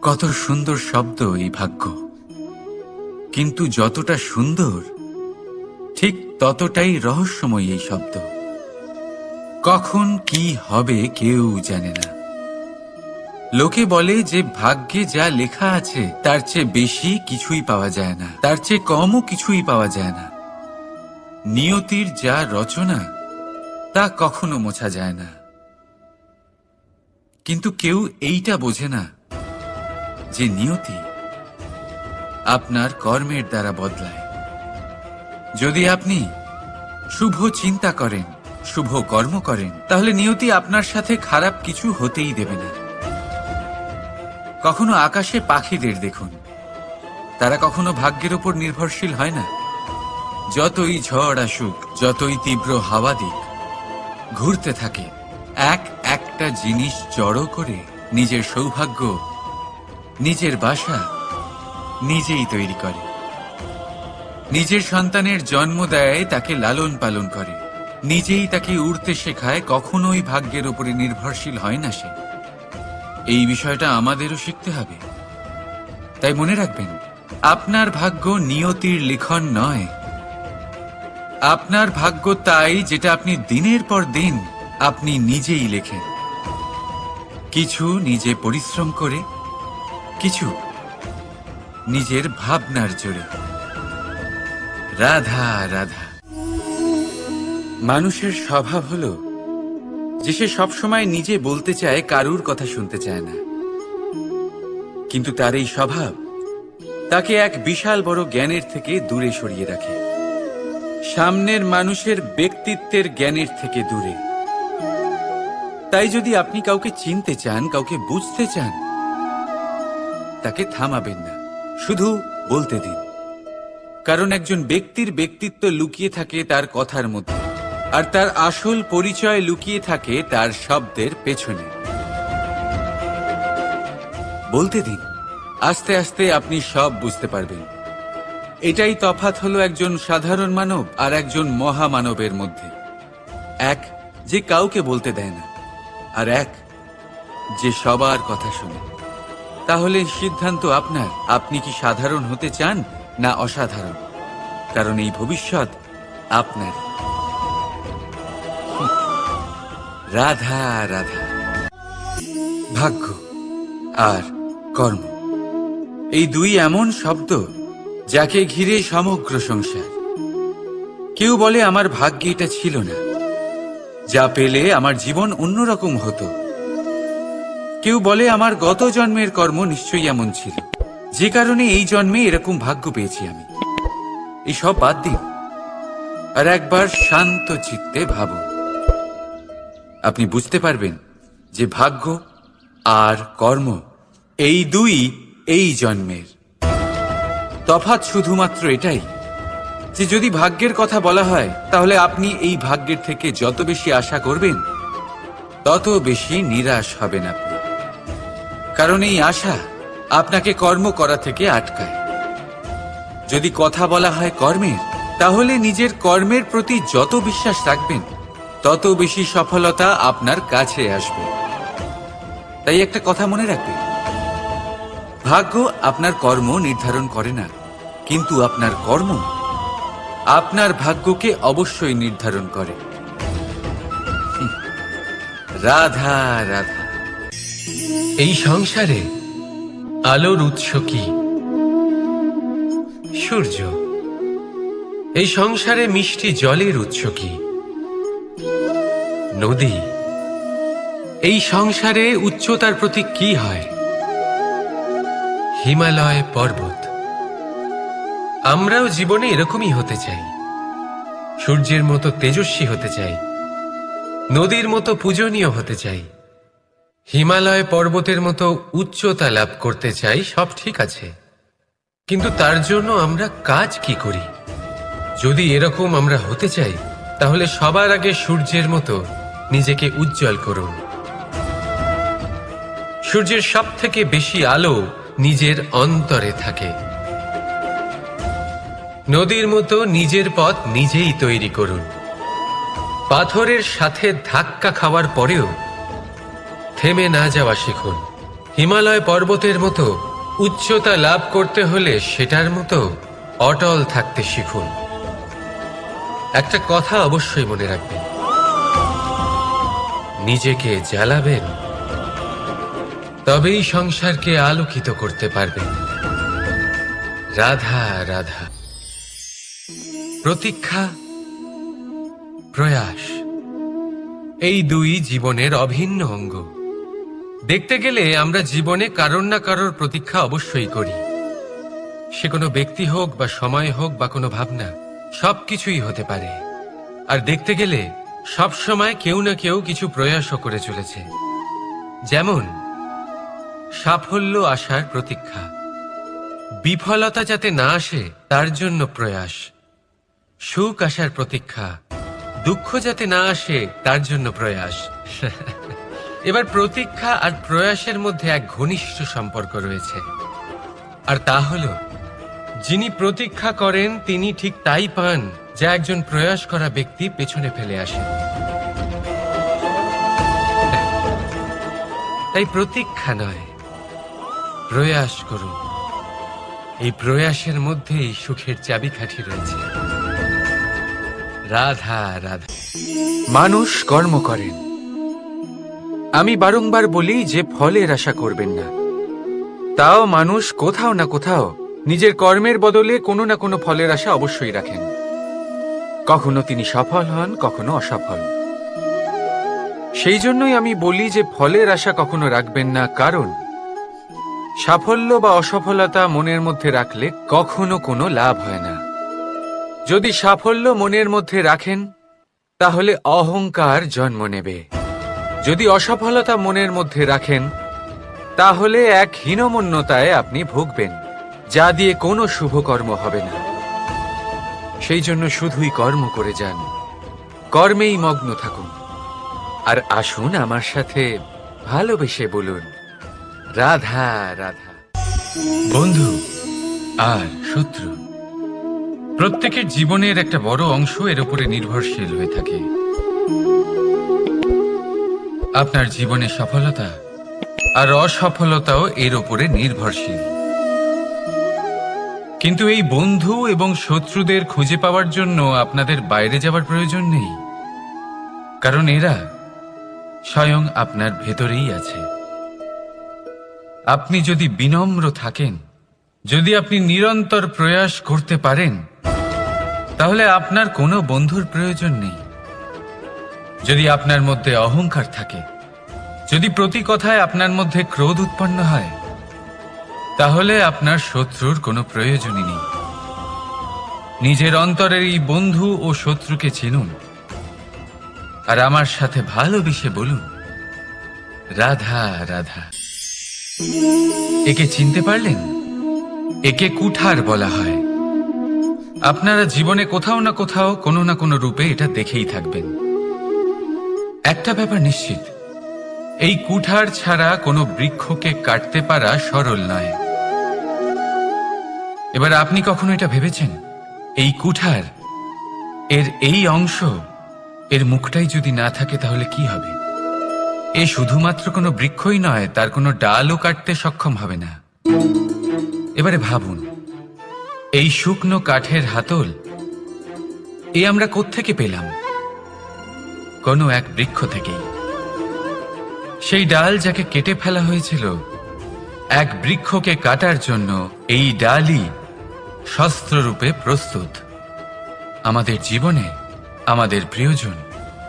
কত সুন্দর শব্দ এই ভাগ্য, কিন্তু যতটা সুন্দর ঠিক ততটাই রহস্যময় এই শব্দ। কখন কি হবে কেউ জানে না। লোকে বলে যে ভাগ্যে যা লেখা আছে তার চেয়ে বেশি কিছুই পাওয়া যায় না, তার চেয়ে কমও কিছুই পাওয়া যায় না। নিয়তির যা রচনা তা কখনো মোছা যায় না। কিন্তু কেউ এইটা বোঝে না যে নিয়তি আপনার কর্মের দ্বারা বদলায়। যদি আপনি শুভ চিন্তা করেন, শুভ কর্ম করেন, তাহলে নিয়তি আপনার সাথে খারাপ কিছু হতেই দেবে না। কখনো আকাশে পাখিদের দেখুন, তারা কখনো ভাগ্যের উপর নির্ভরশীল হয় না। যতই ঝড় আসুক, যতই তীব্র হাওয়া দিক, ঘুরতে থাকে, একটা জিনিস জড়ো করে নিজের সৌভাগ্য, নিজের বাসা নিজেই তৈরি করে। নিজের সন্তানের জন্ম দেয়, তাকে লালন পালন করে, নিজেই তাকে উড়তে শেখায়, কখনোই ভাগ্যের উপরে নির্ভরশীল হয় না সে। এই বিষয়টা আমাদেরও শিখতে হবে। তাই মনে রাখবেন, আপনার ভাগ্য নিয়তির লিখন নয়। আপনার ভাগ্য তাই যেটা আপনি দিনের পর দিন আপনি নিজেই লেখেন। কিছু নিজে পরিশ্রম করে, কিছু নিজের ভাবনার জোরে। রাধা রাধা। মানুষের স্বভাব হলো যে সে সবসময় নিজে বলতে চায়, কারুর কথা শুনতে চায় না। কিন্তু তার এই স্বভাব তাকে এক বিশাল বড় জ্ঞানের থেকে দূরে সরিয়ে রাখে, সামনের মানুষের ব্যক্তিত্বের জ্ঞানের থেকে দূরে। তাই যদি আপনি কাউকে চিনতে চান, কাউকে বুঝতে চান, তাকে থামাবেন না, শুধু বলতে দিন। কারণ একজন ব্যক্তির ব্যক্তিত্ব লুকিয়ে থাকে তার কথার মধ্যে, আর তার আসল পরিচয় লুকিয়ে থাকে তার শব্দের পেছনে। বলতে দিন, আস্তে আস্তে আপনি সব বুঝতে পারবেন। এটাই তফাৎ হলো একজন সাধারণ মানব আর একজন মহামানবের মধ্যে। এক যে কাউকে বলতে দেয় না, আর এক যে সবার কথা শুনে। তাহলে সিদ্ধান্ত আপনার, আপনি কি সাধারণ হতে চান না অসাধারণ? কারণ এই ভবিষ্যৎ আপনার। রাধা রাধা। ভাগ্য আর কর্ম, এই দুই এমন শব্দ যাকে ঘিরে সমগ্র সংসার। কেউ বলে আমার ভাগ্যে এটা ছিল না, যা পেলে আমার জীবন অন্যরকম হতো। কেউ বলে আমার গত জন্মের কর্ম নিশ্চয়ই এমন ছিল, যে কারণে এই জন্মে এরকম ভাগ্য পেয়েছি আমি। এই সব বাদ দিন আর একবার শান্ত চিত্তে ভাবুন। আপনি বুঝতে পারবেন যে ভাগ্য আর কর্ম এই দুই এই জন্মের। তফাৎ শুধুমাত্র এটাই যে যদি ভাগ্যের কথা বলা হয়, তাহলে আপনি এই ভাগ্যের থেকে যত বেশি আশা করবেন তত বেশি নিরাশ হবেন আপনি। কারণ এই আশা আপনাকে কর্ম করা থেকে আটকায়। যদি কথা বলা হয় কর্মের, তাহলে নিজের কর্মের প্রতি যত বিশ্বাস রাখবেন তত বেশি সফলতা আপনার কাছে আসবে। তাই একটা কথা মনে রাখবেন, ভাগ্য আপনার কর্ম নির্ধারণ করে না, কিন্তু আপনার কর্ম আপনার ভাগ্যকে অবশ্যই নির্ধারণ করে। রাধা রাধা। এই সংসারে আলোর উৎস কি? সূর্য। এই সংসারে মিষ্টি জলের উৎস কি? নদী। এই সংসারে উচ্চতার প্রতীক কি হয়? হিমালয় পর্বত। আমরাও জীবনে এরকমই হতে চাই, সূর্যের মতো তেজস্বী হতে চাই, নদীর মতো পূজনীয় হতে চাই, হিমালয় পর্বতের মতো উচ্চতা লাভ করতে চাই। সব ঠিক আছে, কিন্তু তার জন্য আমরা কাজ কি করি? যদি এরকম আমরা হতে চাই, তাহলে সবার আগে সূর্যের মতো নিজেকে উজ্জ্বল করুন। সূর্যের সব থেকে বেশি আলো নিজের অন্তরে থাকে। নদীর মতো নিজের পথ নিজেই তৈরি করুন। পাথরের সাথে ধাক্কা খাওয়ার পরেও থেমে না যাওয়া শিখুন। হিমালয় পর্বতের মতো উচ্চতা লাভ করতে হলে সেটার মতো অটল থাকতে শিখুন। একটা কথা অবশ্যই মনে রাখবেন, নিজেকে জ্বালাবেন তবেই সংসারকে আলোকিত করতে পারবেন। রাধা রাধা। প্রতীক্ষা, প্রয়াস, এই দুই জীবনের অভিন্ন অঙ্গ। দেখতে গেলে আমরা জীবনে কারোর না কারোর প্রতীক্ষা অবশ্যই করি। সে কোনো ব্যক্তি হোক বা সময় হোক বা কোনো ভাবনা, সবকিছুই হতে পারে। আর দেখতে গেলে সব সময় কেউ না কেউ কিছু প্রয়াসও করে চলেছে। যেমন সাফল্য আসার প্রতীক্ষা, বিফলতা যাতে না আসে তার জন্য প্রয়াস, সুখ আসার প্রতীক্ষা, দুঃখ যাতে না আসে তার জন্য প্রয়াস। এবার প্রতীক্ষা আর প্রয়াসের মধ্যে এক ঘনিষ্ঠ সম্পর্ক রয়েছে, আর তা হল যিনি প্রতীক্ষা করেন তিনি ঠিক তাই পান যা একজন প্রয়াস করা ব্যক্তি পেছনে ফেলে আসেন। তাই প্রতীক্ষা নয়, প্রয়াস করুন। এই প্রয়াসের মধ্যেই সুখের চাবিকাঠি রয়েছে। রাধা রাধা। মানুষ কর্ম করেন। আমি বারংবার বলি যে ফলের আশা করবেন না। তাও মানুষ কোথাও না কোথাও নিজের কর্মের বদলে কোনো না কোনো ফলের আশা অবশ্যই রাখেন। কখনো তিনি সফল হন, কখনো অসফল। সেই জন্যই আমি বলি যে ফলের আশা কখনো রাখবেন না, কারণ সাফল্য বা অসফলতা মনের মধ্যে রাখলে কখনো কোনো লাভ হয় না। যদি সাফল্য মনের মধ্যে রাখেন তাহলে অহংকার জন্ম নেবে। যদি অসফলতা মনের মধ্যে রাখেন তাহলে এক হীনমন্যতায় আপনি ভুগবেন, যা দিয়ে কোনো শুভকর্ম হবে না। সেই জন্য শুধুই কর্ম করে যান, কর্মেই মগ্ন থাকুন। আর আসুন আমার সাথে ভালোবেসে বলুন, রাধা রাধা। বন্ধু আর শত্রু, প্রত্যেকের জীবনের একটা বড় অংশ এর উপরে নির্ভরশীল হয়ে থাকে। আপনার জীবনে সফলতা আর অসফলতাও এর উপরে নির্ভরশীল। কিন্তু এই বন্ধু এবং শত্রুদের খুঁজে পাওয়ার জন্য আপনাদের বাইরে যাওয়ার প্রয়োজন নেই, কারণ এরা স্বয়ং আপনার ভেতরেই আছে। আপনি যদি বিনম্র থাকেন, যদি আপনি নিরন্তর প্রয়াস করতে পারেন, তাহলে আপনার কোনো বন্ধুর প্রয়োজন নেই। যদি আপনার মধ্যে অহংকার থাকে, যদি প্রতি কথায় আপনার মধ্যে ক্রোধ উৎপন্ন হয়, তাহলে আপনার শত্রুর কোনো প্রয়োজনই নেই। নিজের অন্তরের এই বন্ধু ও শত্রুকে চিনুন, আর আমার সাথে ভালোবেসে বলুন, রাধা রাধা। একে চিনতে পারলেন? একে কুঠার বলা হয়। আপনারা জীবনে কোথাও না কোথাও কোনো না কোনো রূপে এটা দেখেই থাকবেন। একটা ব্যাপার নিশ্চিত, এই কুঠার ছাড়া কোনো বৃক্ষকে কাটতে পারা সরল নয়। এবার আপনি কখনো এটা ভেবেছেন, এই কুঠার, এর এই অংশ, এর মুখটাই যদি না থাকে তাহলে কি হবে? এ শুধুমাত্র কোনো বৃক্ষই নয়, তার কোনো ডালও কাটতে সক্ষম হবে না। এবারে ভাবুন, এই শুকনো কাঠের হাতল এ আমরা কোত্থেকে পেলাম? কোনো এক বৃক্ষ থেকেই। সেই ডাল যাকে কেটে ফেলা হয়েছিল এক বৃক্ষকে কাটার জন্য, এই ডালই শস্ত্ররূপে প্রস্তুত। আমাদের জীবনে আমাদের প্রিয়জন,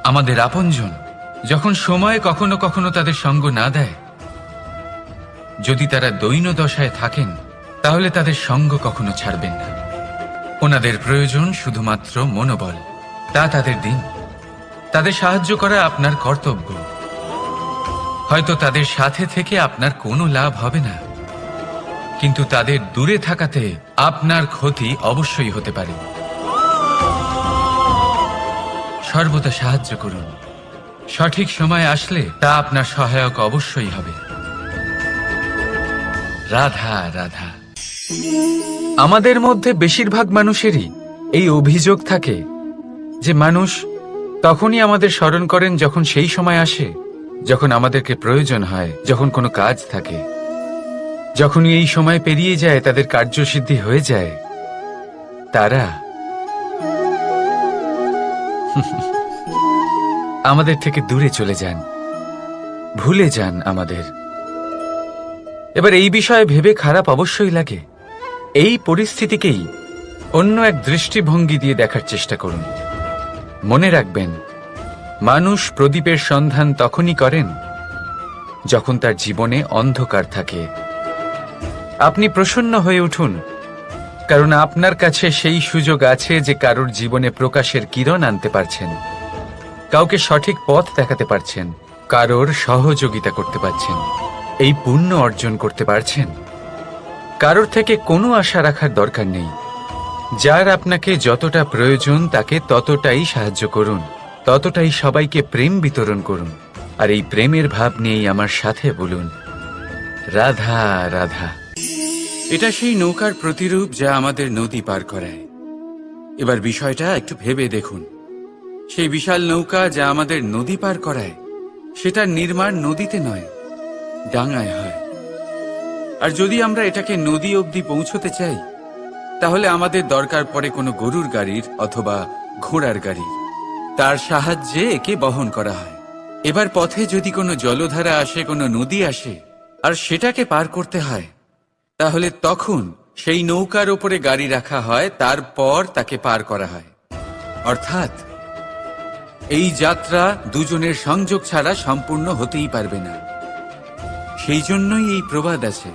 আমাদের আপনজন যখন সময় কখনো কখনো তাদের সঙ্গ না দেয়, যদি তারা দৈন্য দশায় থাকেন, তাহলে তাদের সঙ্গ কখনো ছাড়বেন না। ওনাদের প্রয়োজন শুধুমাত্র মনোবল। তা তাদের দিন, তাদের সাহায্য করা আপনার কর্তব্য। হয়তো তাদের সাথে থেকে আপনার কোনো লাভ হবে না, কিন্তু তাদের দূরে থাকাতে আপনার ক্ষতি অবশ্যই হতে পারে। সর্বদা সাহায্য করুন, সঠিক সময় আসলে তা আপনার সহায়ক অবশ্যই হবে। রাধা রাধা। আমাদের মধ্যে বেশিরভাগ মানুষেরই এই অভিযোগ থাকে যে মানুষ তখনই আমাদের স্মরণ করেন যখন সেই সময় আসে যখন আমাদেরকে প্রয়োজন হয়, যখন কোনো কাজ থাকে। যখনই এই সময় পেরিয়ে যায়, তাদের কার্যসিদ্ধি হয়ে যায়, তারা আমাদের থেকে দূরে চলে যান, ভুলে যান আমাদের। এবার এই বিষয়ে ভেবে খারাপ অবশ্যই লাগে। এই পরিস্থিতিকেই অন্য এক দৃষ্টিভঙ্গি দিয়ে দেখার চেষ্টা করুন। মনে রাখবেন, মানুষ প্রদীপের সন্ধান তখনই করেন যখন তার জীবনে অন্ধকার থাকে। আপনি প্রসন্ন হয়ে উঠুন, কারণ আপনার কাছে সেই সুযোগ আছে যে কারোর জীবনে প্রকাশের কিরণ আনতে পারছেন, কাউকে সঠিক পথ দেখাতে পারছেন, কারোর সহযোগিতা করতে পারছেন, এই পুণ্য অর্জন করতে পারছেন। কারোর থেকে কোনো আশা রাখার দরকার নেই। যার আপনাকে যতটা প্রয়োজন তাকে ততটাই সাহায্য করুন, ততটাই সবাইকে প্রেম বিতরণ করুন। আর এই প্রেমের ভাব নিয়েই আমার সাথে বলুন, রাধা রাধা। এটা সেই নৌকার প্রতিরূপ যা আমাদের নদী পার করায়। এবার বিষয়টা একটু ভেবে দেখুন। সেই বিশাল নৌকা যা আমাদের নদী পার করায়, সেটার নির্মাণ নদীতে নয়, ডাঙায় হয়। আর যদি আমরা এটাকে নদী অবধি পৌঁছতে চাই, তাহলে আমাদের দরকার পড়ে কোনো গরুর গাড়ির অথবা ঘোড়ার গাড়ির। তার সাহায্যে একে বহন করা হয়। এবার পথে যদি কোনো জলধারা আসে, কোনো নদী আসে, আর সেটাকে পার করতে হয়, তাহলে তখন সেই নৌকার ওপরে গাড়ি রাখা হয়, তারপর তাকে পার করা হয়। অর্থাৎ এই যাত্রা দুজনের সংযোগ ছাড়া সম্পূর্ণ হতেই পারবে না। সেই জন্যই এই প্রবাদ আছে,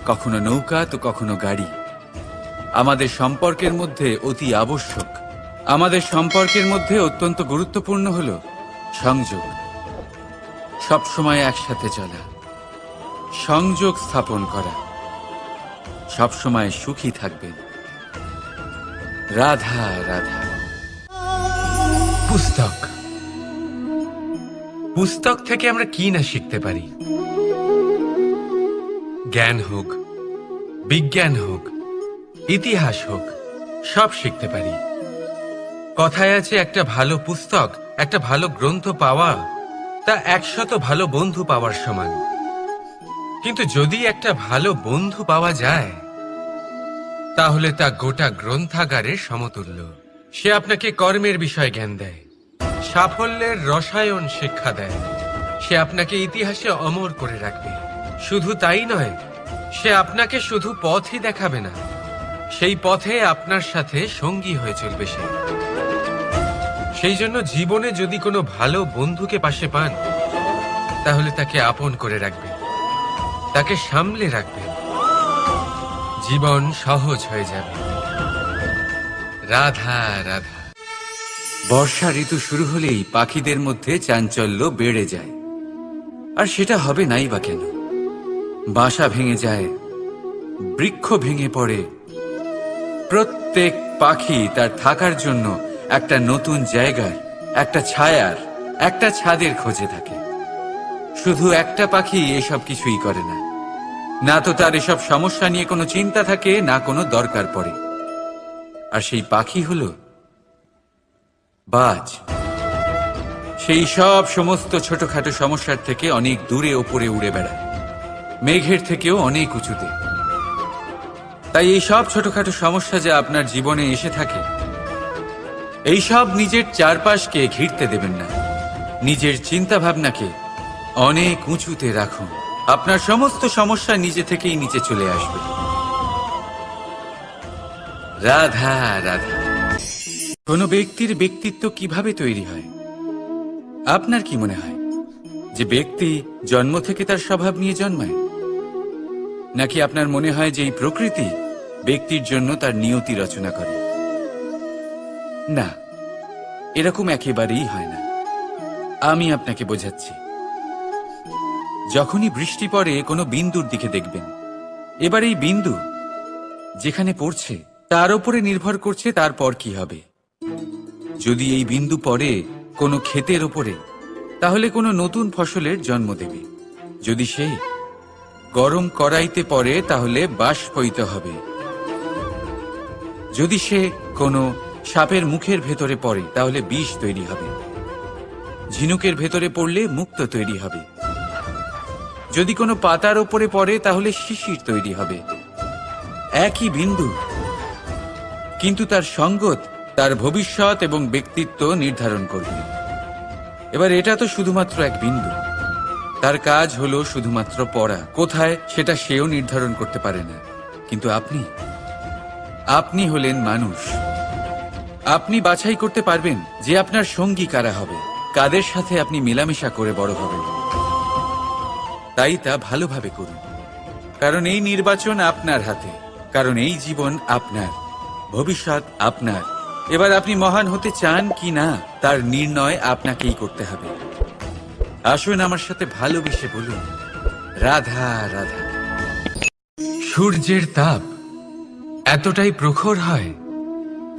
কখনো নৌকা তো কখনো গাড়ি। আমাদের সম্পর্কের মধ্যে অতি আবশ্যক, আমাদের সম্পর্কের মধ্যে অত্যন্ত গুরুত্বপূর্ণ হল সংযোগ। সবসময় একসাথে চলা, সংযোগ স্থাপন করা। সবসময় সুখী থাকবেন। রাধা রাধা। পুস্তক, পুস্তক থেকে আমরা কি না শিখতে পারি। জ্ঞান হোক, বিজ্ঞান হোক, ইতিহাস হোক, সব শিখতে পারি। কথায় আছে, একটা ভালো পুস্তক, একটা ভালো গ্রন্থ পাওয়া তা 100 ভালো বন্ধু পাওয়ার সমান। কিন্তু যদি একটা ভালো বন্ধু পাওয়া যায়, তাহলে তা গোটা গ্রন্থাগারের সমতুল্য। সে আপনাকে কর্মের বিষয়ে জ্ঞান দেয়, সাফল্যের রসায়ন শিক্ষা দেয়। সে আপনাকে ইতিহাসে অমর করে রাখবে। শুধু তাই নয়, সে আপনাকে শুধু পথই দেখাবে না, সেই পথে আপনার সাথে সঙ্গী হয়ে চলবে সে। সেই জন্য জীবনে যদি কোনো ভালো বন্ধুকে পাশে পান, তাহলে তাকে আপন করে রাখবেন, তাকে সামলে রাখবেন। জীবন সহজ হয়ে যাবে। রাধা রাধা। বর্ষা ঋতু শুরু হলেই পাখিদের মধ্যে চাঞ্চল্য বেড়ে যায়। আর সেটা হবে নাই বা কেন? বাসা ভেঙে যায়, বৃক্ষ ভেঙে পড়ে। প্রত্যেক পাখি তার থাকার জন্য একটা নতুন জায়গার, একটা ছায়ার, একটা ছাদের খোঁজে থাকে। শুধু একটা পাখি এসব কিছুই করে না। না তো তার এসব সমস্যা নিয়ে কোনো চিন্তা থাকে, না কোনো দরকার পড়ে। আর সেই পাখি হলো বাজ। সেই সব সমস্ত ছোটখাটো সমস্যার থেকে অনেক দূরে ওপরে উড়ে বেড়ায়, মেঘের থেকেও অনেক উঁচুতে। তাই এই সব ছোটখাটো সমস্যা যা আপনার জীবনে এসে থাকে, এই সব নিজের চারপাশকে ঘিরতে দেবেন না। নিজের চিন্তা ভাবনাকে অনেক উঁচুতে রাখুন। আপনার সমস্ত সমস্যা নিজে থেকেই নিচে চলে আসবে। রাধা রাধা। কোনো ব্যক্তির ব্যক্তিত্ব কিভাবে তৈরি হয়? আপনার কি মনে হয় যে ব্যক্তি জন্ম থেকে তার স্বভাব নিয়ে জন্মায়? নাকি আপনার মনে হয় যে এই প্রকৃতি ব্যক্তির জন্য তার নিয়তি রচনা করে? না, এরকম একেবারেই হয় না। আমি আপনাকে বোঝাচ্ছি। যখনই বৃষ্টি পড়ে কোনো বিন্দুর দিকে দেখবেন। এবার এই বিন্দু যেখানে পড়ছে তার উপরে নির্ভর করছে তারপর কি হবে। যদি এই বিন্দু পড়ে কোনো ক্ষেতের ওপরে, তাহলে কোনো নতুন ফসলের জন্ম দেবে। যদি সে গরম কড়াইতে পড়ে, তাহলে বাষ্পীত হবে। যদি সে কোনো সাপের মুখের ভেতরে পড়ে তাহলে বিষ তৈরি হবে, ঝিনুকের ভেতরে পড়লে মুক্ত তৈরি হবে, যদি কোনো পাতার ওপরে পড়ে তাহলে শিশির তৈরি হবে। একই বিন্দু, কিন্তু তার সঙ্গত তার ভবিষ্যৎ এবং ব্যক্তিত্ব নির্ধারণ করবে। এবার এটা তো শুধুমাত্র এক বিন্দু, তার কাজ হলো শুধুমাত্র পড়া, কোথায় সেটা সেও নির্ধারণ করতে পারে না। কিন্তু আপনি হলেন মানুষ, আপনি বাছাই করতে পারবেন যে আপনার সঙ্গী কারা হবে, কাদের সাথে আপনি মেলামেশা করে বড় হবেন। তাই তা ভালোভাবে করুন, কারণ এই নির্বাচন আপনার হাতে, কারণ এই জীবন আপনার, ভবিষ্যৎ আপনার। এবার আপনি মহান হতে চান কি না তার নির্ণয় আপনাকেই করতে হবে। আসুন আমার সাথে ভালোবেসে বলুন, রাধা রাধা। সূর্যের তাপ এতটাই প্রখর হয়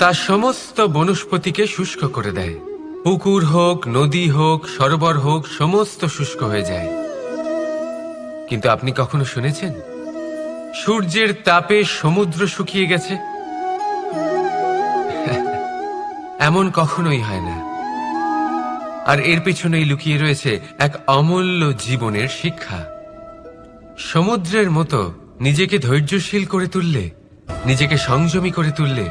তা সমস্ত বনস্পতিকে শুষ্ক করে দেয়। পুকুর হোক, নদী হোক, সরোবর হোক, সমস্ত শুষ্ক হয়ে যায়। কিন্তু আপনি কখনো শুনেছেন সূর্যের তাপে সমুদ্র শুকিয়ে গেছে? এমন কখনোই হয় না। আর এর পেছনেই লুকিয়ে রয়েছে এক অমূল্য জীবনের শিক্ষা। সমুদ্রের মতো নিজেকে ধৈর্যশীল করে তুললে, নিজেকে সংযমী করে তুললে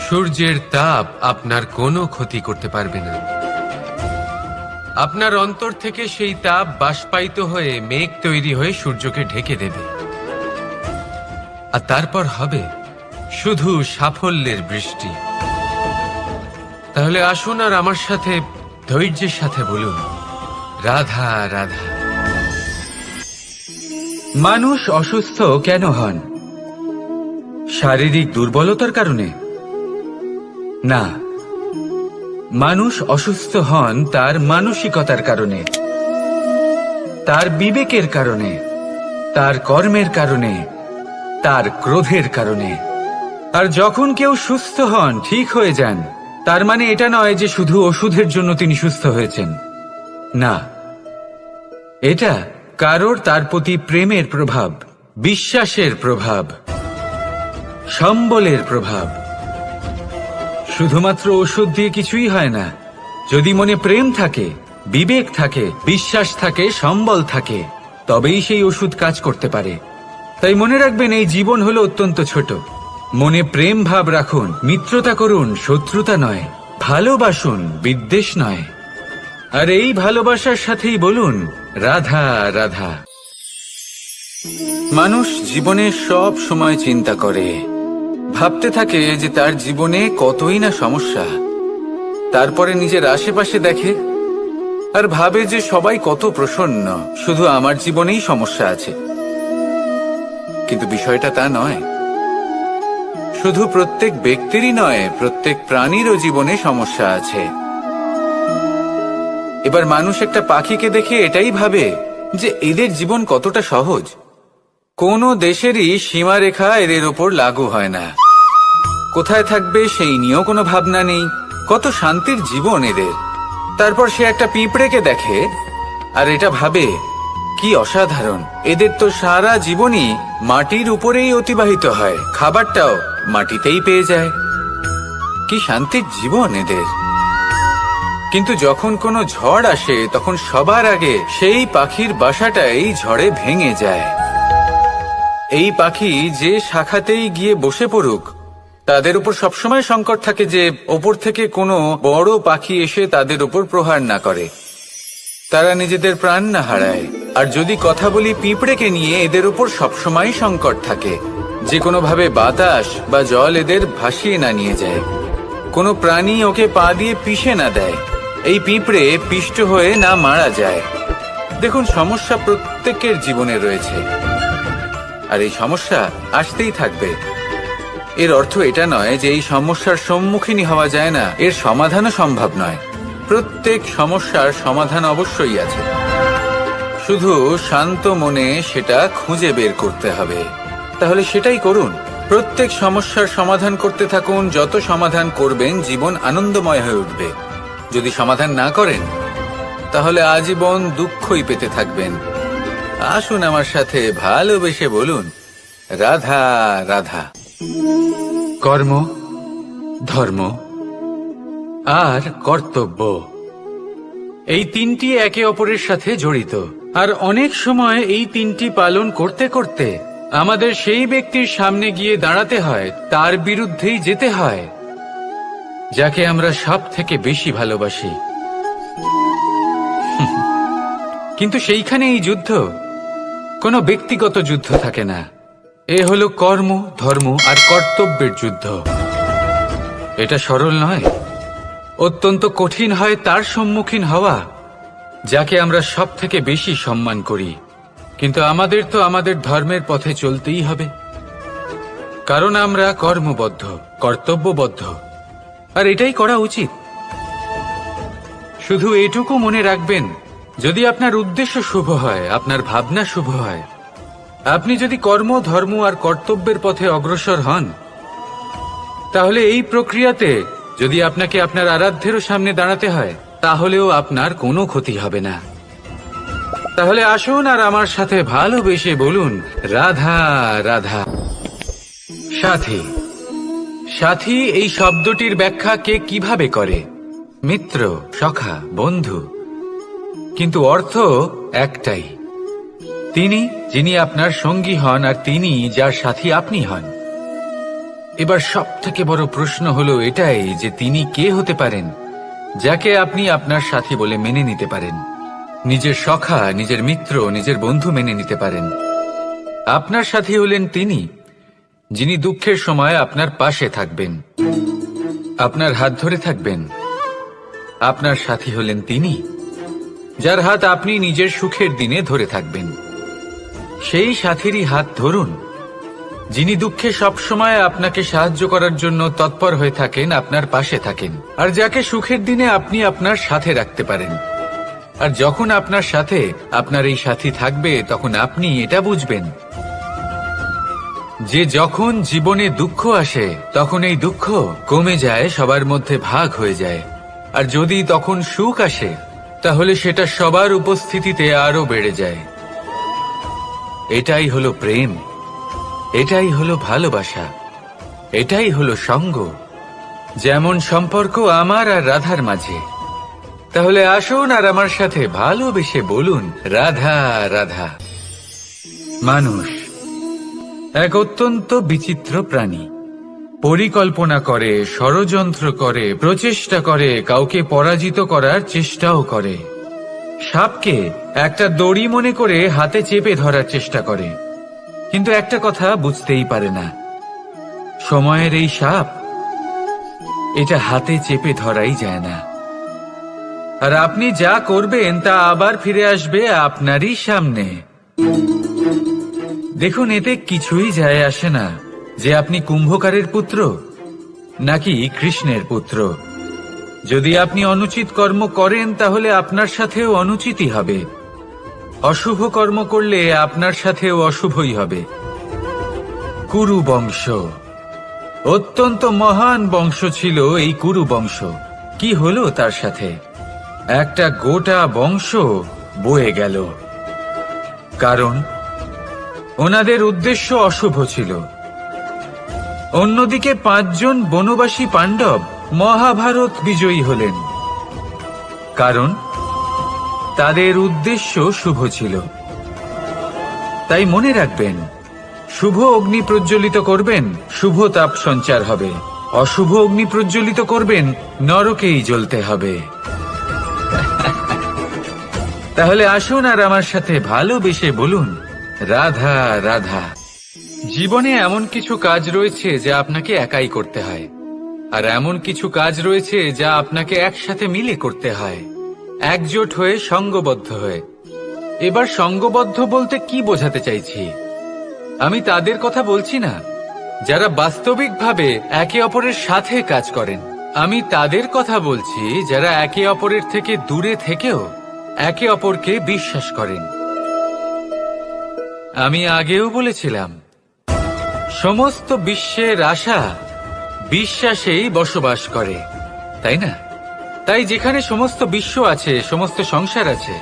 সূর্যের তাপ আপনার কোনো ক্ষতি করতে পারবে না। আপনার অন্তর থেকে সেই তাপ বাষ্পায়িত হয়ে মেঘ তৈরি হয়ে সূর্যকে ঢেকে দেবে, আর তারপর হবে শুধু সাফল্যের বৃষ্টি। তাহলে আসুন আর আমার সাথে ধৈর্যের সাথে বলুন, রাধা রাধা। মানুষ অসুস্থ কেন হন? শারীরিক দুর্বলতার কারণে? না, মানুষ অসুস্থ হন তার মানসিকতার কারণে, তার বিবেকের কারণে, তার কর্মের কারণে, তার ক্রোধের কারণে। আর যখন কেউ সুস্থ হন, ঠিক হয়ে যান, তার মানে এটা নয় যে শুধু ওষুধের জন্য তিনি সুস্থ হয়েছেন। না, এটা কারোর তার প্রতি প্রেমের প্রভাব, বিশ্বাসের প্রভাব, সম্বলের প্রভাব। শুধুমাত্র ওষুধ দিয়ে কিছুই হয় না। যদি মনে প্রেম থাকে, বিবেক থাকে, বিশ্বাস থাকে, সম্বল থাকে, তবেই সেই ওষুধ কাজ করতে পারে। তাই মনে রাখবেন, এই জীবন হলো অত্যন্ত ছোট। মনে প্রেম ভাব রাখুন, মিত্রতা করুন, শত্রুতা নয়, ভালোবাসুন, বিদ্বেষ নয়। আর এই ভালোবাসার সাথেই বলুন, রাধা রাধা। মানুষ জীবনে সব সময় চিন্তা করে, ভাবতে থাকে যে তার জীবনে কতই না সমস্যা। তারপরে নিজের আশেপাশে দেখে আর ভাবে যে সবাই কত প্রসন্ন, শুধু আমার জীবনেই সমস্যা আছে। কিন্তু বিষয়টা তা নয়। শুধু প্রত্যেক ব্যক্তিরই নয়, প্রত্যেক প্রাণীরও জীবনে সমস্যা আছে। এবার মানুষ একটা পাখিকে দেখে এটাই ভাবে যে এদের জীবন কতটা সহজ। কোনো দেশেরই সীমারেখা এদের ওপর লাগু হয় না। কোথায় থাকবে সেই নিয়েও কোনো ভাবনা নেই, কত শান্তির জীবন এদের। তারপর সে একটা পিঁপড়েকে দেখে আর এটা ভাবে, কি অসাধারণ, এদের তো সারা জীবনই মাটির উপরেই অতিবাহিত হয়, খাবারটাও মাটিতেই পেয়ে যায়, কি শান্তির জীবন এদের। কিন্তু যখন কোনো ঝড় আসে তখন সবার আগে সেই পাখির বাসাটাই ঝড়ে ভেঙে যায়। এই পাখি যে শাখাতেই গিয়ে বসে পড়ুক, তাদের উপর সবসময় সংকট থাকে যে ওপর থেকে কোনো বড় পাখি এসে তাদের উপর প্রহার না করে, তারা নিজেদের প্রাণ না হারায়। আর যদি কথা বলি পিঁপড়েকে নিয়ে, এদের উপর সবসময় সংকট থাকে যে কোনোভাবে বাতাস বা জল এদের ভাসিয়ে না নিয়ে যায়, কোনো প্রাণী ওকে পা দিয়ে পিষে না দেয়, এই পিঁপড়ে পিষ্ট হয়ে না মারা যায়। দেখুন, সমস্যা প্রত্যেকের জীবনে রয়েছে, আর এই সমস্যা আসতেই থাকবে। এর অর্থ এটা নয় যে এই সমস্যার সম্মুখীন হওয়া যায় না, এর সমাধানও সম্ভব নয়। প্রত্যেক সমস্যার সমাধান অবশ্যই আছে, শুধু শান্ত মনে সেটা খুঁজে বের করতে হবে। তাহলে সেটাই করুন, প্রত্যেক সমস্যার সমাধান করতে থাকুন। যত সমাধান করবেন জীবন আনন্দময় হয়ে উঠবে। যদি সমাধান না করেন তাহলে আজীবন দুঃখই পেতে থাকবেন। আসুন আমার সাথে ভালোবেসে বলুন, রাধা রাধা। কর্ম, ধর্ম আর কর্তব্য, এই তিনটি একে অপরের সাথে জড়িত। আর অনেক সময় এই তিনটি পালন করতে করতে আমাদের সেই ব্যক্তির সামনে গিয়ে দাঁড়াতে হয়, তার বিরুদ্ধেই যেতে হয় যাকে আমরা সব থেকে বেশি ভালোবাসি। কিন্তু সেইখানে এই যুদ্ধ কোনো ব্যক্তিগত যুদ্ধ থাকে না, এ হলো কর্ম, ধর্ম আর কর্তব্যের যুদ্ধ। এটা সরল নয়, অত্যন্ত কঠিন হয় তার সম্মুখীন হওয়া যাকে আমরা সব থেকে বেশি সম্মান করি। কিন্তু আমাদের তো আমাদের ধর্মের পথে চলতেই হবে, কারণ আমরা কর্মবদ্ধ, কর্তব্যবদ্ধ, আর এটাই করা উচিত। শুধু এটুকু মনে রাখবেন, যদি আপনার উদ্দেশ্য শুভ হয়, আপনার ভাবনা শুভ হয়, আপনি যদি কর্ম, ধর্ম আর কর্তব্যের পথে অগ্রসর হন, তাহলে এই প্রক্রিয়াতে যদি আপনাকে আপনার আরাধ্যেরও সামনে দাঁড়াতে হয়, তাহলেও আপনার কোনো ক্ষতি হবে না। তাহলে আসুন আর আমার সাথে ভালোবেসে বলুন, রাধা রাধা। সাথী, সাথী এই শব্দটির ব্যাখ্যা কে কিভাবে করে? মিত্র, সখা, বন্ধু। কিন্তু অর্থ একটাই, তিনি যিনি আপনার সঙ্গী হন আর তিনি যার সাথী আপনি হন। এবার সব থেকে বড় প্রশ্ন হলো এটাই যে তিনি কে হতে পারেন যাকে আপনি আপনার সাথী বলে মেনে নিতে পারেন, নিজের সখা, নিজের মিত্র, নিজের বন্ধু মেনে নিতে পারেন। আপনার সাথী হলেন তিনি যিনি দুঃখের সময় আপনার পাশে থাকবেন, আপনার হাত ধরে থাকবেন। আপনার সাথী হলেন তিনি যার হাত আপনি নিজের সুখের দিনে ধরে থাকবেন। সেই সাথীরই হাত ধরুন যিনি দুঃখে সবসময় আপনাকে সাহায্য করার জন্য তৎপর হয়ে থাকেন, আপনার পাশে থাকেন, আর যাকে সুখের দিনে আপনি আপনার সাথে রাখতে পারেন। আর যখন আপনার সাথে আপনার এই সাথী থাকবে, তখন আপনি এটা বুঝবেন যে যখন জীবনে দুঃখ আসে, তখন এই দুঃখ কমে যায়, সবার মধ্যে ভাগ হয়ে যায়। আর যদি তখন সুখ আসে, তাহলে সেটা সবার উপস্থিতিতে আরো বেড়ে যায়। এটাই হলো প্রেম, এটাই হলো ভালোবাসা, এটাই হলো সঙ্গ, যেমন সম্পর্ক আমার আর রাধার মাঝে। তাহলে আসুন আর আমার সাথে ভালোবেসে বলুন, রাধা রাধা। মানুষ এক অত্যন্ত বিচিত্র প্রাণী, পরিকল্পনা করে, ষড়যন্ত্র করে, প্রচেষ্টা করে, কাউকে পরাজিত করার চেষ্টাও করে। সাপকে একটা দড়ি মনে করে হাতে চেপে ধরার চেষ্টা করে, কিন্তু একটা কথা বুঝতেই পারে না, সময়ের এই সাপ, এটা হাতে চেপে ধরাই যায় না। আর আপনি যা করবেন তা আবার ফিরে আসবে আপনারই সামনে। দেখুন, এতে কিছুই যায় আসে না যে আপনি কুম্ভকারের পুত্র নাকি কৃষ্ণের পুত্র। যদি আপনি অনুচিত কর্ম করেন, তাহলে আপনার সাথেও অনুচিতই হবে। অশুভ কর্ম করলে আপনার সাথেও অশুভই হবে। কুরু বংশ অত্যন্ত মহান বংশ ছিল। এই কুরু বংশ কি হলো তার সাথে? একটা গোটা বংশ বয়ে গেল, কারণ ওনাদের উদ্দেশ্য অশুভ ছিল। অন্যদিকে 5 জন বনবাসী পাণ্ডব মহাভারত বিজয়ী হলেন, কারণ তাদের উদ্দেশ্য শুভ ছিল। তাই মনে রাখবেন, শুভ অগ্নি প্রজ্বলিত করবেন, শুভ তাপ সঞ্চার হবে। অশুভ অগ্নি প্রজ্বলিত করবেন, নরকেই জ্বলতে হবে। তাহলে আসুন আর আমার সাথে ভালোবেসে বলুন, রাধা রাধা। জীবনে এমন কিছু কাজ রয়েছে যা আপনাকে একাই করতে হয়, আর এমন কিছু কাজ রয়েছে যা আপনাকে একসাথে মিলে করতে হয়, একজোট হয়ে, সঙ্গবদ্ধ হয়ে। এবার সঙ্গবদ্ধ বলতে কি বোঝাতে চাইছি? আমি তাদের কথা বলছি না যারা বাস্তবিকভাবে একে অপরের সাথে কাজ করেন। আমি তাদের কথা বলছি যারা একে অপরের থেকে দূরে থেকেও একে অপরকে বিশ্বাস করেন। আমি আগেও বলেছিলাম, সমস্ত বিশ্বের আশা বিশ্বাসেই বসবাস করে, তাই না? তাই যেখানে সমস্ত বিশ্ব আছে, সমস্ত সংসার আছে,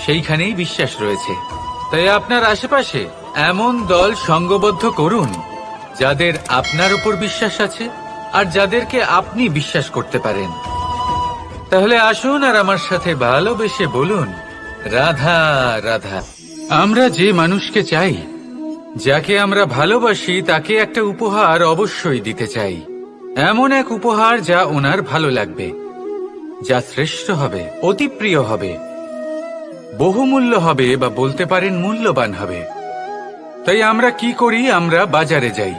সেইখানেই বিশ্বাস রয়েছে। তাই আপনার আশেপাশে এমন দল সঙ্গবদ্ধ করুন যাদের আপনার উপর বিশ্বাস আছে আর যাদেরকে আপনি বিশ্বাস করতে পারেন। তাহলে আসুন আর আমার সাথে ভালোবেসে বলুন, রাধা রাধা। আমরা যে মানুষকে চাই, যাকে আমরা ভালোবাসি, তাকে একটা উপহার অবশ্যই দিতে চাই। এমন এক উপহার যা ওনার ভালো লাগবে, যা শ্রেষ্ঠ হবে, অতি প্রিয় হবে, বহুমূল্য হবে, বা বলতে পারেন মূল্যবান হবে। তাই আমরা কি করি? আমরা বাজারে যাই,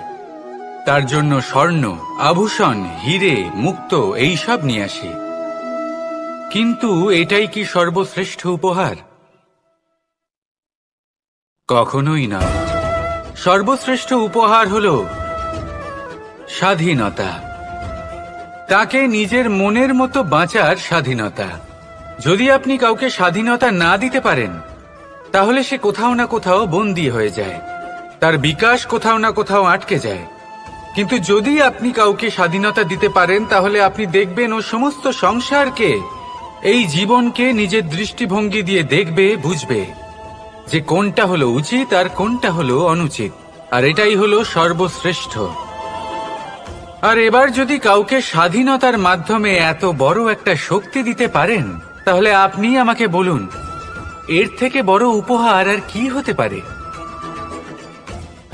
তার জন্য স্বর্ণ, আভূষণ, হিরে, মুক্তো এইসব নিয়ে আসি। কিন্তু এটাই কি সর্বশ্রেষ্ঠ উপহার? কখনোই না। সর্বশ্রেষ্ঠ উপহার হলো স্বাধীনতা, তাকে নিজের মনের মতো বাঁচার স্বাধীনতা। যদি আপনি কাউকে স্বাধীনতা না দিতে পারেন, তাহলে সে কোথাও না কোথাও বন্দী হয়ে যায়, তার বিকাশ কোথাও না কোথাও আটকে যায়। কিন্তু যদি আপনি কাউকে স্বাধীনতা দিতে পারেন, তাহলে আপনি দেখবেন ও সমস্ত সংসারকে, এই জীবনকে নিজের দৃষ্টিভঙ্গি দিয়ে দেখবে, বুঝবে যে কোনটা হলো উচিত আর কোনটা হলো অনুচিত। আর এটাই হলো সর্বশ্রেষ্ঠ। আর এবার যদি কাউকে স্বাধীনতার মাধ্যমে এত বড় একটা শক্তি দিতে পারেন, তাহলে আপনি আমাকে বলুন, এর থেকে বড় উপহার আর কি হতে পারে?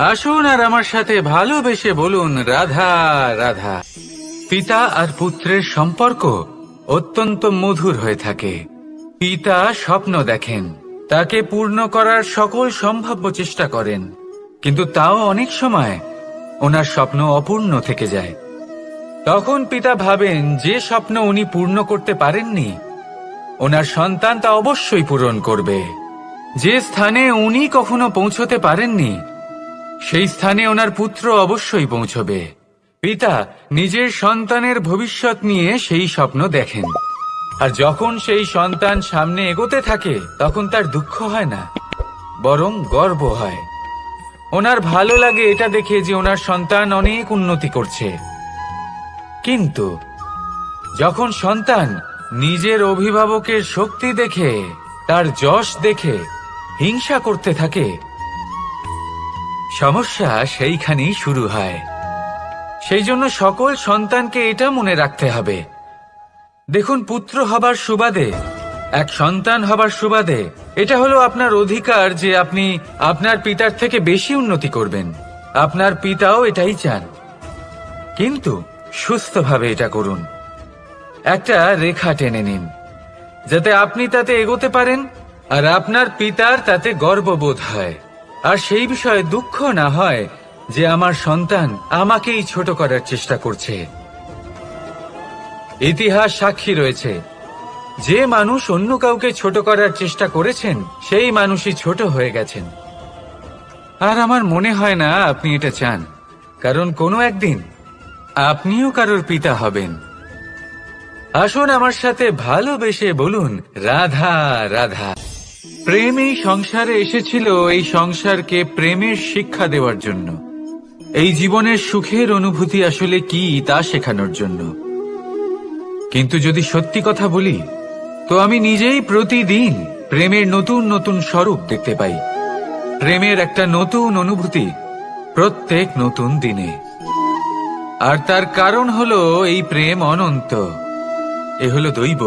আসুন আর আমার সাথে ভালোবেসে বলুন, রাধা রাধা। পিতা আর পুত্রের সম্পর্ক অত্যন্ত মধুর হয়ে থাকে। পিতা স্বপ্ন দেখেন, তাকে পূর্ণ করার সকল সম্ভাব্য চেষ্টা করেন, কিন্তু তাও অনেক সময় ওনার স্বপ্ন অপূর্ণ থেকে যায়। তখন পিতা ভাবেন যে স্বপ্ন উনি পূর্ণ করতে পারেননি, ওনার সন্তান তা অবশ্যই পূরণ করবে। যে স্থানে উনি কখনো পৌঁছতে পারেননি, সেই স্থানে ওনার পুত্র অবশ্যই পৌঁছবে। পিতা নিজের সন্তানের ভবিষ্যৎ নিয়ে সেই স্বপ্ন দেখেন, আর যখন সেই সন্তান সামনে এগোতে থাকে, তখন তার দুঃখ হয় না, বরং গর্ব হয়। ওনার ভালো লাগে এটা দেখে যে ওনার সন্তান অনেক উন্নতি করছে। কিন্তু যখন সন্তান নিজের অভিভাবকের শক্তি দেখে, তার যশ দেখে হিংসা করতে থাকে, সমস্যা সেইখানেই শুরু হয়। সেই জন্য সকল সন্তানকে এটা মনে রাখতে হবে, দেখুন, পুত্র হবার সুবাদে, এক সন্তান হবার সুবাদে, এটা হলো আপনার অধিকার যে আপনি আপনার পিতার থেকে বেশি উন্নতি করবেন। আপনার পিতাও এটাই চান, কিন্তু সুস্থভাবে এটা করুন। একটা রেখা টেনে নিন, যাতে আপনি তাতে এগোতে পারেন আর আপনার পিতার তাতে গর্ববোধ হয়, আর সেই বিষয়ে দুঃখ না হয় যে আমার সন্তান আমাকেই ছোট করার চেষ্টা করছে। ইতিহাস সাক্ষী রয়েছে, যে মানুষ অন্য কাউকে ছোট করার চেষ্টা করেছেন, সেই মানুষই ছোট হয়ে গেছেন। আর আমার মনে হয় না আপনি এটা চান, কারণ কোনো একদিন আপনিও কারোর পিতা হবেন। আসুন আমার সাথে ভালোবেসে বলুন, রাধা রাধা। প্রেম এই সংসারে এসেছিল এই সংসারকে প্রেমের শিক্ষা দেওয়ার জন্য, এই জীবনের সুখের অনুভূতি আসলে কি তা শেখানোর জন্য। কিন্তু যদি সত্যি কথা বলি, তো আমি নিজেই প্রতিদিন প্রেমের নতুন নতুন স্বরূপ দেখতে পাই, প্রেমের একটা নতুন অনুভূতি প্রত্যেক নতুন দিনে। আর তার কারণ হলো এই প্রেম অনন্ত, এ হলো দৈব।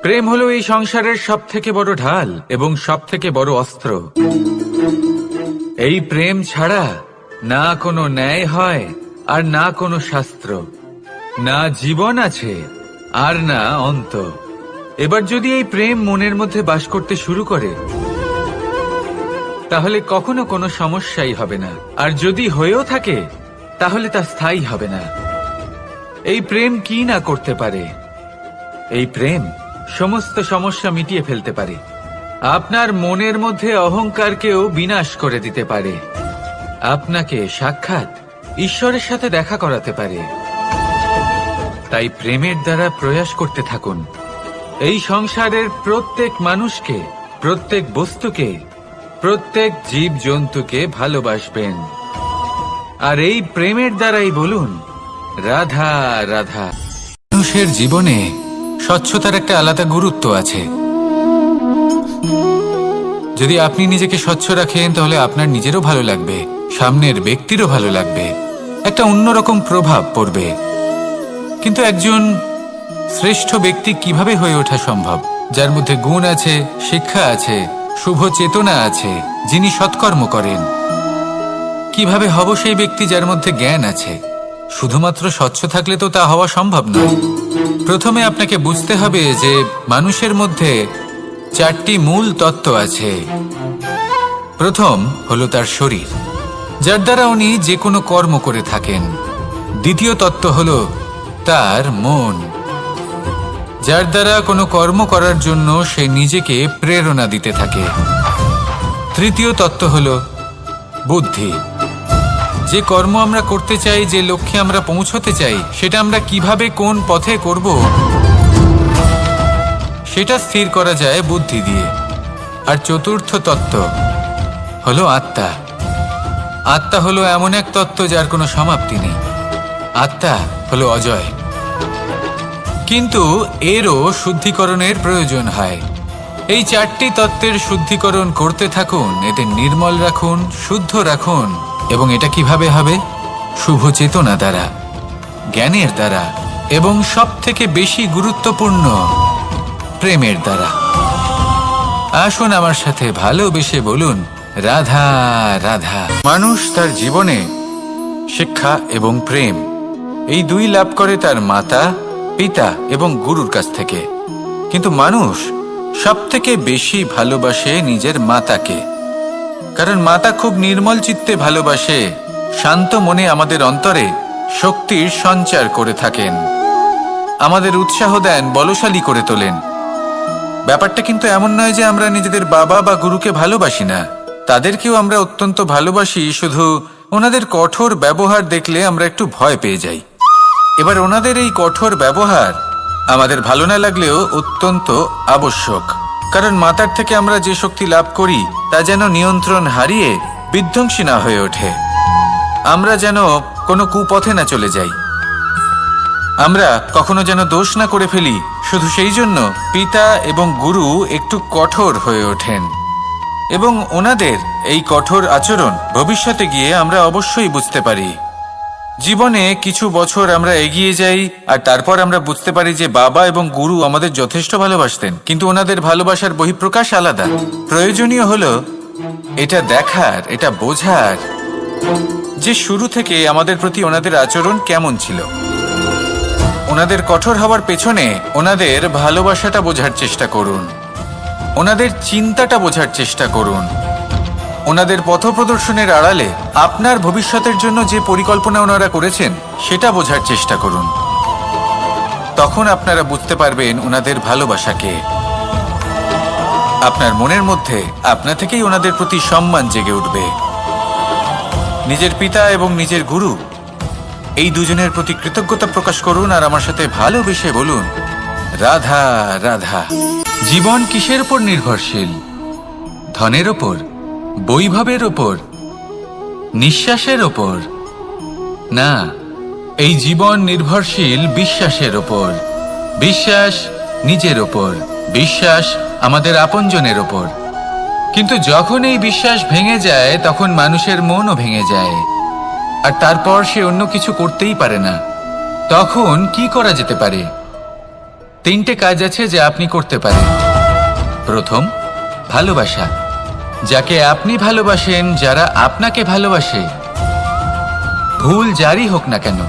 প্রেম হলো এই সংসারের সব থেকে বড় ঢাল এবং সব থেকে বড় অস্ত্র। এই প্রেম ছাড়া না কোনো ন্যায় হয় আর না কোনো শাস্ত্র, না জীবন আছে আর না অন্ত। এবার যদি এই প্রেম মনের মধ্যে বাস করতে শুরু করে, তাহলে কখনো কোনো সমস্যাই হবে না, আর যদি হয়েও থাকে তাহলে তা স্থায়ী হবে না। এই প্রেম কি না করতে পারে? এই প্রেম সমস্ত সমস্যা মিটিয়ে ফেলতে পারে, আপনার মনের মধ্যে অহংকারকেও বিনাশ করে দিতে পারে, আপনাকে সাক্ষাৎ ঈশ্বরের সাথে দেখা করাতে পারে। তাই প্রেমের দ্বারা প্রয়াস করতে থাকুন, এই সংসারের প্রত্যেক মানুষকে, প্রত্যেক বস্তুকে, প্রত্যেক জীব জন্তুকে ভালোবাসবেন। আর এই প্রেমের দ্বারাই বলুন, রাধা রাধা। মানুষের জীবনে স্বচ্ছতার একটা আলাদা গুরুত্ব আছে। যদি আপনি নিজেকে স্বচ্ছ রাখেন, তাহলে আপনার নিজেরও ভালো লাগবে, সামনের ব্যক্তিরও ভালো লাগবে। একটা অন্যরকম প্রভাব পড়বে। কিন্তু একজন শ্রেষ্ঠ ব্যক্তি কিভাবে হয়ে ওঠা সম্ভব? যার মধ্যে গুণ আছে, শিক্ষা আছে, শুভ চেতনা আছে, যিনি সৎকর্ম করেন। কিভাবে হব সেই ব্যক্তি যার মধ্যে জ্ঞান আছে? শুধুমাত্র স্বচ্ছ থাকলে তো তা হওয়া সম্ভব নয়। প্রথমে আপনাকে বুঝতে হবে যে মানুষের মধ্যে 4টি মূল তত্ত্ব আছে। প্রথম হলো তার শরীর, যার দ্বারা উনি যে কোনো কর্ম করে থাকেন। দ্বিতীয় তত্ত্ব হলো তার মন, যার দ্বারা কোনো কর্ম করার জন্য সে নিজেকে প্রেরণা দিতে থাকে। তৃতীয় তত্ত্ব হলো বুদ্ধি, যে কর্ম আমরা করতে চাই, যে লক্ষ্যে আমরা পৌঁছতে চাই, সেটা আমরা কিভাবে কোন পথে করব সেটা স্থির করা যায় বুদ্ধি দিয়ে। আর চতুর্থ তত্ত্ব হলো আত্মা। আত্মা হলো এমন এক তত্ত্ব যার কোনো সমাপ্তি নেই। আত্মা হলো অজয়। কিন্তু এরও শুদ্ধিকরণের প্রয়োজন হয়। এই 4টি তত্ত্বের শুদ্ধিকরণ করতে থাকুন, এদের নির্মল রাখুন, শুদ্ধ রাখুন। এবং এটা কিভাবে হবে? শুভ চেতনা দ্বারা, জ্ঞানের দ্বারা, এবং সবথেকে বেশি গুরুত্বপূর্ণ প্রেমের দ্বারা। আসুন আমার সাথে ভালোবেসে বলুন, রাধা রাধা। মানুষ তার জীবনে শিক্ষা এবং প্রেম এই দুই লাভ করে তার মাতা, পিতা এবং গুরুর কাছ থেকে। কিন্তু মানুষ সবথেকে বেশি ভালোবাসে নিজের মাতাকে, কারণ মাতা খুব নির্মল চিত্তে ভালোবাসে, শান্ত মনে আমাদের অন্তরে শক্তির সঞ্চার করে থাকেন, আমাদের উৎসাহ দেন, বলশালী করে তোলেন। ব্যাপারটা কিন্তু এমন নয় যে আমরা নিজেদের বাবা বা গুরুকে ভালোবাসি না, তাদেরকেও আমরা অত্যন্ত ভালোবাসি। শুধু ওনাদের কঠোর ব্যবহার দেখলে আমরা একটু ভয় পেয়ে যাই। এবার ওনাদের এই কঠোর ব্যবহার আমাদের ভালো না লাগলেও অত্যন্ত আবশ্যক, কারণ মাতার থেকে আমরা যে শক্তি লাভ করি তা যেন নিয়ন্ত্রণ হারিয়ে বিধ্বংসী না হয়ে ওঠে। আমরা যেন কোনো কুপথে না চলে যাই, আমরা কখনো যেন দোষ না করে ফেলি। শুধু সেই জন্য পিতা এবং গুরু একটু কঠোর হয়ে ওঠেন, এবং ওনাদের এই কঠোর আচরণ ভবিষ্যতে গিয়ে আমরা অবশ্যই বুঝতে পারি। জীবনে কিছু বছর আমরা এগিয়ে যাই আর তারপর আমরা বুঝতে পারি যে বাবা এবং গুরু আমাদের যথেষ্ট ভালোবাসতেন, কিন্তু ওনাদের ভালোবাসার বহিঃপ্রকাশ আলাদা। প্রয়োজনীয় হলো এটা দেখার, এটা বোঝার যে শুরু থেকে আমাদের প্রতি ওনাদের আচরণ কেমন ছিল। ওনাদের কঠোর হওয়ার পেছনে ওনাদের ভালোবাসাটা বোঝার চেষ্টা করুন, ওনাদের চিন্তাটা বোঝার চেষ্টা করুন, ওনাদের পথপ্রদর্শনের আড়ালে আপনার ভবিষ্যতের জন্য যে পরিকল্পনা ওনারা করেছেন সেটা বোঝার চেষ্টা করুন। তখন আপনারা বুঝতে পারবেন ওনাদের ভালোবাসাকে। আপনার মনের মধ্যে আপনা থেকেই ওনাদের প্রতি সম্মান জেগে উঠবে। নিজের পিতা এবং নিজের গুরু এই দুজনের প্রতি কৃতজ্ঞতা প্রকাশ করুন আর আমার সাথে ভালোবেসে বলুন, রাধা রাধা। জীবন কিসের উপর নির্ভরশীল? ধনের ওপর, বৈভবের ওপর, নিঃশ্বাসের ওপর? না, এই জীবন নির্ভরশীল বিশ্বাসের ওপর। বিশ্বাস নিজের ওপর, বিশ্বাস আমাদের আপনজনের ওপর। কিন্তু যখন এই বিশ্বাস ভেঙে যায় তখন মানুষের মনও ভেঙে যায়, আর তারপর সে অন্য কিছু করতেই পারে না। তখন কি করা যেতে পারে? 3টে কাজ আছে যা আপনি করতে পারেন। প্রথম, ভালোবাসা। যাকে আপনি ভালোবাসেন, যারা আপনাকে ভালোবাসে, ভুল যারই হোক না কেন,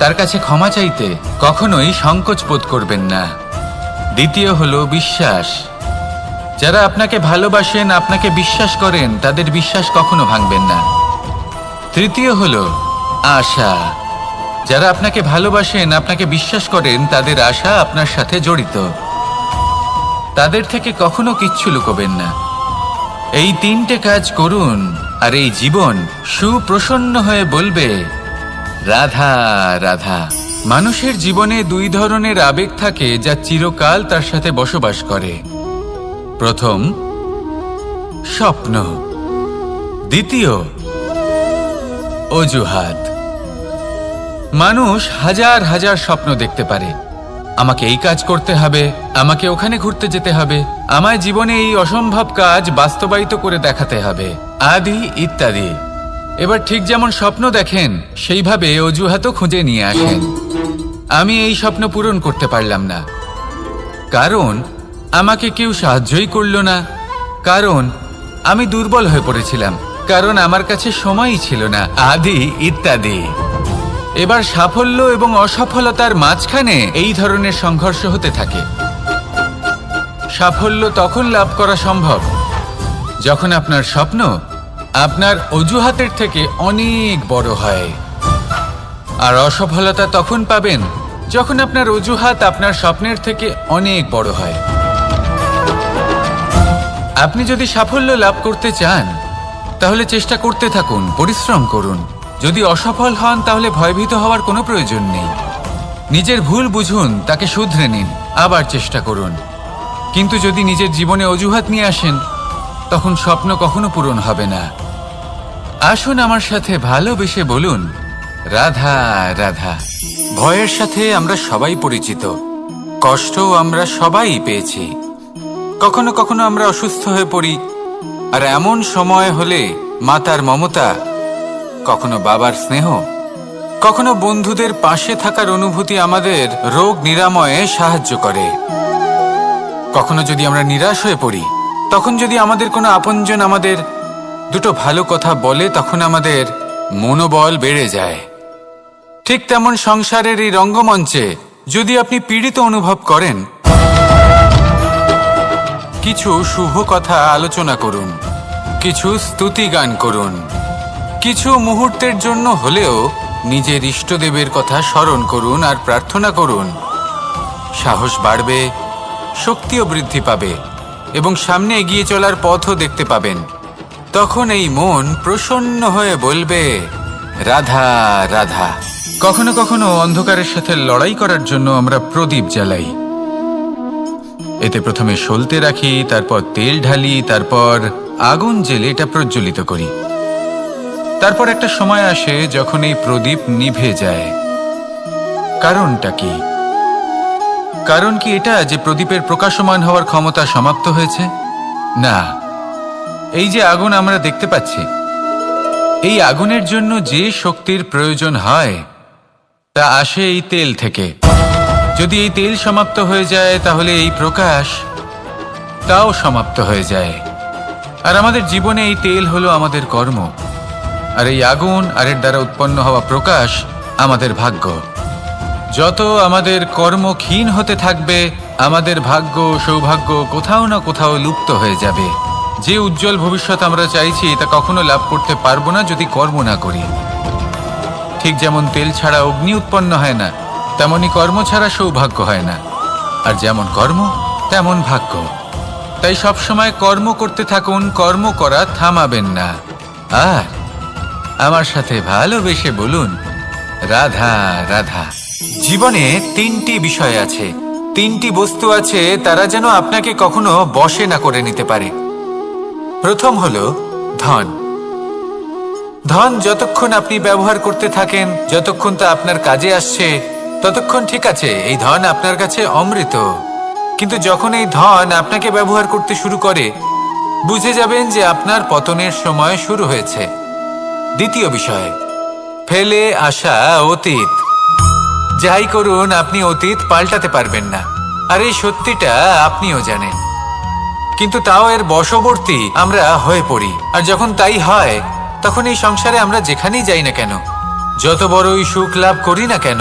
তার কাছে ক্ষমা চাইতে কখনোই সংকোচ বোধ করবেন না। দ্বিতীয় হলো বিশ্বাস। যারা আপনাকে ভালোবাসেন, আপনাকে বিশ্বাস করেন, তাদের বিশ্বাস কখনো ভাঙবেন না। তৃতীয় হলো আশা। যারা আপনাকে ভালোবাসেন, আপনাকে বিশ্বাস করেন, তাদের আশা আপনার সাথে জড়িত। তাদের থেকে কখনো কিচ্ছু লুকোবেন না। এই 3টে কাজ করুন আর এই জীবন সুপ্রসন্ন হয়ে বলবে, রাধা রাধা। মানুষের জীবনে 2 ধরনের আবেগ থাকে যা চিরকাল তার সাথে বসবাস করে। প্রথম, স্বপ্ন। দ্বিতীয়, অজুহাত। মানুষ হাজার হাজার স্বপ্ন দেখতে পারে। আমাকে এই কাজ করতে হবে, আমাকে ওখানে ঘুরতে যেতে হবে, আমায় জীবনে এই অসম্ভব কাজ বাস্তবায়িত করে দেখাতে হবে, আদি ইত্যাদি। এবার ঠিক যেমন স্বপ্ন দেখেন সেইভাবে অজুহাতও খুঁজে নিয়ে আসেন। আমি এই স্বপ্ন পূরণ করতে পারলাম না, কারণ আমাকে কেউ সাহায্যই করল না, কারণ আমি দুর্বল হয়ে পড়েছিলাম, কারণ আমার কাছে সময়ই ছিল না, আদি ইত্যাদি। এবার সাফল্য এবং অসফলতার মাঝখানে এই ধরনের সংঘর্ষ হতে থাকে। সাফল্য তখন লাভ করা সম্ভব যখন আপনার স্বপ্ন আপনার অজুহাতের থেকে অনেক বড় হয়, আর অসফলতা তখন পাবেন যখন আপনার অজুহাত আপনার স্বপ্নের থেকে অনেক বড় হয়। আপনি যদি সাফল্য লাভ করতে চান তাহলে চেষ্টা করতে থাকুন, পরিশ্রম করুন। যদি অসফল হন তাহলে ভয়ভীত হওয়ার কোনো প্রয়োজন নেই। নিজের ভুল বুঝুন, তাকে শুধরে নিন, আবার চেষ্টা করুন। কিন্তু যদি নিজের জীবনে অজুহাত নিয়ে আসেন তখন স্বপ্ন কখনো পূরণ হবে না। আসুন আমার সাথে ভালোবেসে বলুন, রাধা রাধা। ভয়ের সাথে আমরা সবাই পরিচিত, কষ্টও আমরা সবাই পেয়েছি। কখনো কখনো আমরা অসুস্থ হয়ে পড়ি, আর এমন সময় হলে মাতার মমতা, কখনো বাবার স্নেহ, কখনো বন্ধুদের পাশে থাকার অনুভূতি আমাদের রোগ নিরাময়ে সাহায্য করে। কখনো যদি আমরা নিরাশ হয়ে পড়ি, তখন যদি আমাদের কোনো আপনজন আমাদের দুটো ভালো কথা বলে, তখন আমাদের মনোবল বেড়ে যায়। ঠিক তেমন সংসারের এই রঙ্গমঞ্চে যদি আপনি পীড়িত অনুভব করেন, কিছু শুভ কথা আলোচনা করুন, কিছু স্তুতি গান করুন, কিছু মুহূর্তের জন্য হলেও নিজের ইষ্টদেবের কথা স্মরণ করুন আর প্রার্থনা করুন। সাহস বাড়বে, শক্তিও বৃদ্ধি পাবে এবং সামনে এগিয়ে চলার পথও দেখতে পাবেন। তখন এই মন প্রসন্ন হয়ে বলবে, রাধা রাধা। কখনো কখনো অন্ধকারের সাথে লড়াই করার জন্য আমরা প্রদীপ জ্বালাই। এতে প্রথমে সলতে রাখি, তারপর তেল ঢালি, তারপর আগুন জেলে এটা প্রজ্বলিত করি। তারপর একটা সময় আসে যখন এই প্রদীপ নিভে যায়। কারণটা কি? কারণ কি এটা যে প্রদীপের প্রকাশমান হওয়ার ক্ষমতা সমাপ্ত হয়েছে? না, এই যে আগুন আমরা দেখতে পাচ্ছি, এই আগুনের জন্য যে শক্তির প্রয়োজন হয় তা আসে এই তেল থেকে। যদি এই তেল সমাপ্ত হয়ে যায় তাহলে এই প্রকাশ তাও সমাপ্ত হয়ে যায়। আর আমাদের জীবনে এই তেল হলো আমাদের কর্ম, আর এই আগুন আর এর দ্বারা উৎপন্ন হওয়া প্রকাশ আমাদের ভাগ্য। যত আমাদের কর্ম ক্ষীণ হতে থাকবে, আমাদের ভাগ্য সৌভাগ্য কোথাও না কোথাও লুপ্ত হয়ে যাবে। যে উজ্জ্বল ভবিষ্যৎ আমরা চাইছি তা কখনো লাভ করতে পারবো না যদি কর্ম না করি। ঠিক যেমন তেল ছাড়া অগ্নি উৎপন্ন হয় না, তেমনি কর্ম ছাড়া সৌভাগ্য হয় না। আর যেমন কর্ম তেমন ভাগ্য। তাই সবসময় কর্ম করতে থাকুন, কর্ম করা থামাবেন না। আর আমার সাথে ভালোবেসে বলুন, রাধা রাধা। জীবনে তিনটি বিষয় আছে, তিনটি বস্তু আছে, তারা যেন আপনাকে কখনো বশে না করে নিতে পারে। প্রথম হলো ধন। ধন যতক্ষণ আপনি ব্যবহার করতে থাকেন, যতক্ষণ তা আপনার কাজে আসছে, ততক্ষণ ঠিক আছে, এই ধন আপনার কাছে অমৃত। কিন্তু যখন এই ধন আপনাকে ব্যবহার করতে শুরু করে, বুঝে যাবেন যে আপনার পতনের সময় শুরু হয়েছে। দ্বিতীয় বিষয়, ফেলে আসা অতীত। যাই করুন, আপনি অতীত পাল্টাতে পারবেন না, আর এই সত্যিটা আপনিও জানেন। কিন্তু তাও এর বশবর্তী আমরা হয়ে পড়ি। আর যখন তাই হয়, তখন এই সংসারে আমরা যেখানেই যাই না কেন, যত বড়ই সুখ লাভ করি না কেন,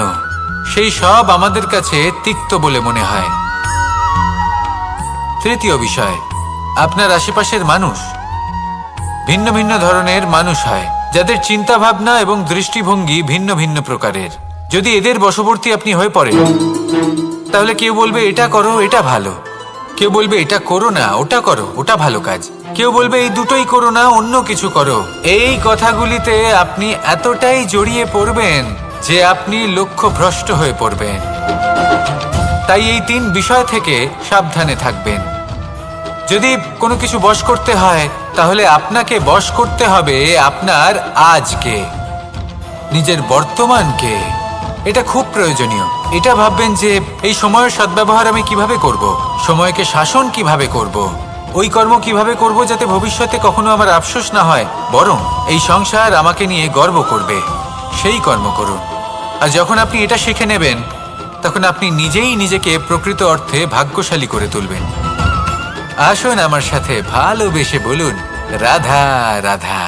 সেই সব আমাদের কাছে তিক্ত বলে মনে হয়। তৃতীয় বিষয়, আপনার আশেপাশের মানুষ ভিন্ন ভিন্ন ধরনের মানুষ হয়, যাদের চিন্তা ভাবনা এবং দৃষ্টিভঙ্গি ভিন্ন ভিন্ন প্রকারের। যদি এদের বশবর্তী আপনি হয়ে পড়েন, তাহলে কেউ বলবে এটা করো, এটা ভালো। কেউ বলবে এটা করো না, ওটা করো, ওটা ভালো কাজ। কেউ বলবে এই দুটোই করো না, অন্য কিছু করো। এই কথাগুলিতে আপনি এতটাই জড়িয়ে পড়বেন যে আপনি লক্ষ্যভ্রষ্ট হয়ে পড়বেন। তাই এই তিন বিষয় থেকে সাবধানে থাকবেন। যদি কোনো কিছু বশ করতে হয়, তাহলে আপনাকে বশ করতে হবে আপনার আজকে, নিজের বর্তমানকে। এটা খুব প্রয়োজনীয়। এটা ভাববেন যে এই সময়ের সদ্ব্যবহার আমি কিভাবে করব, সময়কে শাসন কিভাবে করব, ওই কর্ম কিভাবে করব যাতে ভবিষ্যতে কখনো আমার আফসোস না হয়, বরং এই সংসার আমাকে নিয়ে গর্ব করবে, সেই কর্ম করুন। আর যখন আপনি এটা শিখে নেবেন, তখন আপনি নিজেই নিজেকে প্রকৃত অর্থে ভাগ্যশালী করে তুলবেন। আসুন আমার সাথে ভালোবেসে বলুন, রাধা রাধা।